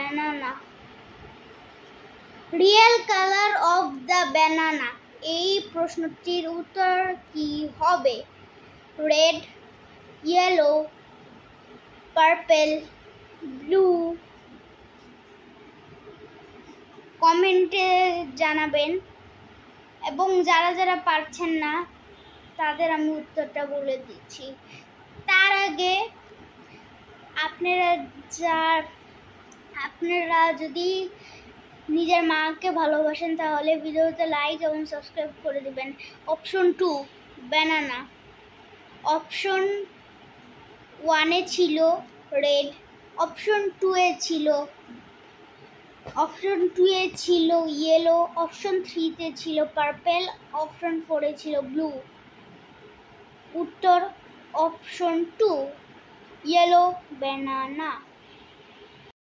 banana. Real color of the banana. এই প্রশ্নটির উত্তর কি হবে? Red, yellow, purple, blue. কমেন্টে জানাবেন এবং যারা যারা পারছেন না তাদের আমি উত্তরটা বলে দিচ্ছি। তার আগে আপনারা যদি নিজের মাকে ভালোবাসেন তাহলে ভিডিওতে লাইক এবং সাবস্ক্রাইব করে দিবেন। Option 2 banana. অপশন 1-এ ছিল রেড, অপশন 2-এ ছিল ইয়েলো, অপশন 3-তে ছিল পার্পল, অপশন 4-এ ছিল ব্লু। উত্তর অপশন 2 ইয়েলো ব্যানানা।